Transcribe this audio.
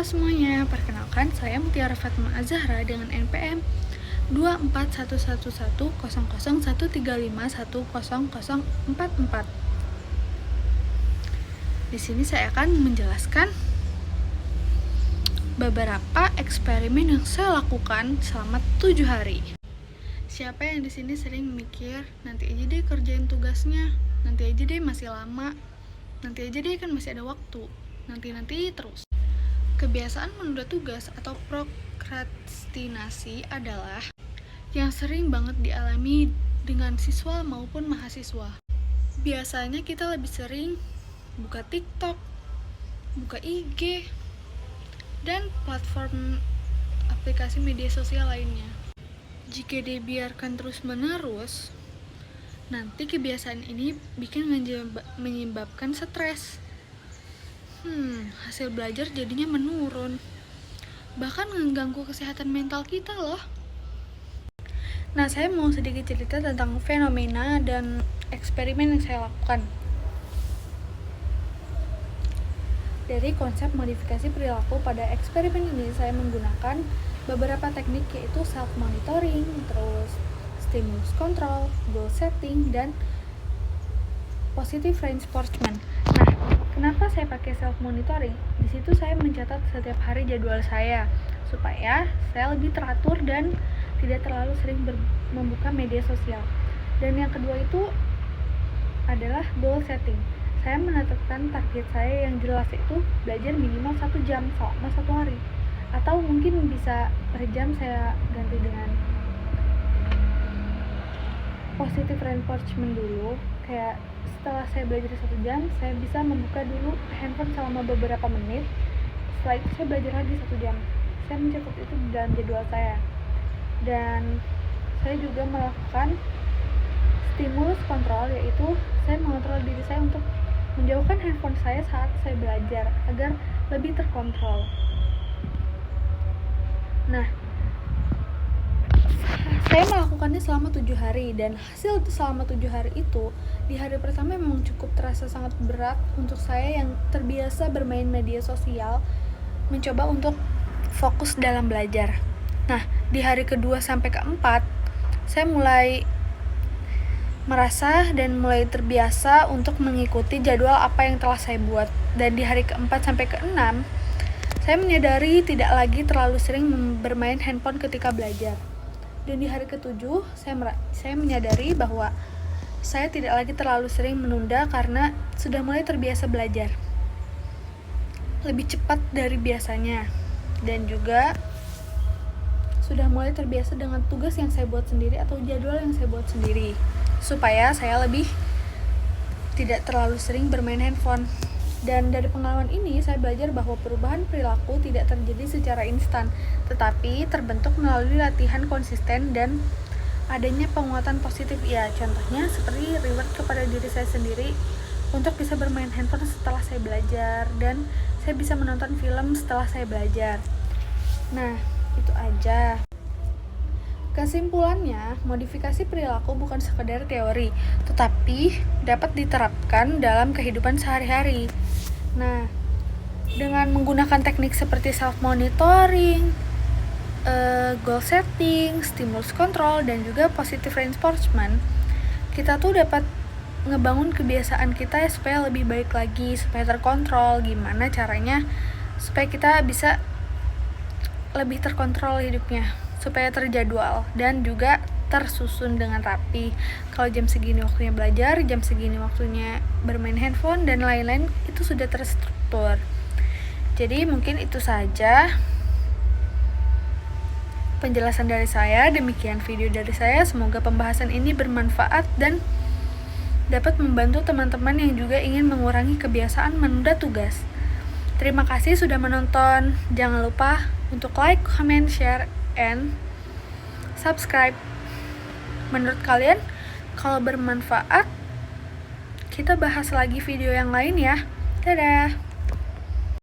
Halo semuanya, perkenalkan saya Mutiara Fatma Azahra dengan NPM 241110013510044. Di sini saya akan menjelaskan beberapa eksperimen yang saya lakukan selama 7 hari. Siapa yang di sini sering mikir, nanti aja deh kerjain tugasnya, nanti aja deh masih lama, nanti aja deh kan masih ada waktu, nanti terus. Kebiasaan menunda tugas atau prokrastinasi adalah yang sering banget dialami dengan siswa maupun mahasiswa. Biasanya kita lebih sering buka TikTok, buka IG, dan platform aplikasi media sosial lainnya. Jika dibiarkan terus-menerus, nanti kebiasaan ini bikin menyebabkan stres. Hasil belajar jadinya menurun, bahkan mengganggu kesehatan mental kita loh. Nah, saya mau sedikit cerita tentang fenomena dan eksperimen yang saya lakukan. Dari konsep modifikasi perilaku, pada eksperimen ini saya menggunakan beberapa teknik, yaitu self-monitoring, terus stimulus control, goal setting, dan positive reinforcement. Nah, kenapa saya pakai self-monitoring? Di situ saya mencatat setiap hari jadwal saya, supaya saya lebih teratur dan tidak terlalu sering membuka media sosial. Dan yang kedua itu adalah goal setting. Saya menetapkan target saya yang jelas, itu belajar minimal 1 jam selama 1 hari. Atau mungkin bisa per jam saya ganti dengan positive reinforcement dulu. Kayak setelah saya belajar 1 jam, saya bisa membuka dulu handphone selama beberapa menit. Setelah itu saya belajar lagi 1 jam. Saya mencatat itu di dalam jadwal saya. Dan saya juga melakukan stimulus control, yaitu saya mengontrol diri saya untuk menjauhkan handphone saya saat saya belajar agar lebih terkontrol. Nah, saya melakukannya selama 7 hari, dan hasil selama 7 hari itu, di hari pertama memang cukup terasa sangat berat untuk saya yang terbiasa bermain media sosial, mencoba untuk fokus dalam belajar. Nah, di hari kedua sampai keempat, saya mulai merasa dan mulai terbiasa untuk mengikuti jadwal apa yang telah saya buat. Dan di hari keempat sampai keenam, saya menyadari tidak lagi terlalu sering bermain handphone ketika belajar. Dan di hari ketujuh, saya menyadari bahwa saya tidak lagi terlalu sering menunda karena sudah mulai terbiasa belajar lebih cepat dari biasanya. Dan juga sudah mulai terbiasa dengan tugas yang saya buat sendiri atau jadwal yang saya buat sendiri, supaya saya lebih tidak terlalu sering bermain handphone. Dan dari pengalaman ini, saya belajar bahwa perubahan perilaku tidak terjadi secara instan, tetapi terbentuk melalui latihan konsisten dan adanya penguatan positif. Ya, contohnya seperti reward kepada diri saya sendiri untuk bisa bermain handphone setelah saya belajar, dan saya bisa menonton film setelah saya belajar. Nah, itu aja. Kesimpulannya, modifikasi perilaku bukan sekedar teori, tetapi dapat diterapkan dalam kehidupan sehari-hari. Nah, dengan menggunakan teknik seperti self-monitoring, goal setting, stimulus control, dan juga positive reinforcement, kita tuh dapat ngebangun kebiasaan kita supaya lebih baik lagi, supaya terkontrol. Gimana caranya supaya kita bisa lebih terkontrol hidupnya, supaya terjadwal dan juga tersusun dengan rapi. Kalau jam segini waktunya belajar, jam segini waktunya bermain handphone, dan lain-lain, itu sudah terstruktur. Jadi mungkin itu saja penjelasan dari saya. Demikian video dari saya. Semoga pembahasan ini bermanfaat dan dapat membantu teman-teman yang juga ingin mengurangi kebiasaan menunda tugas. Terima kasih sudah menonton. Jangan lupa untuk like, comment, share, and subscribe. Menurut kalian, kalau bermanfaat, kita bahas lagi video yang lain ya. Dadah!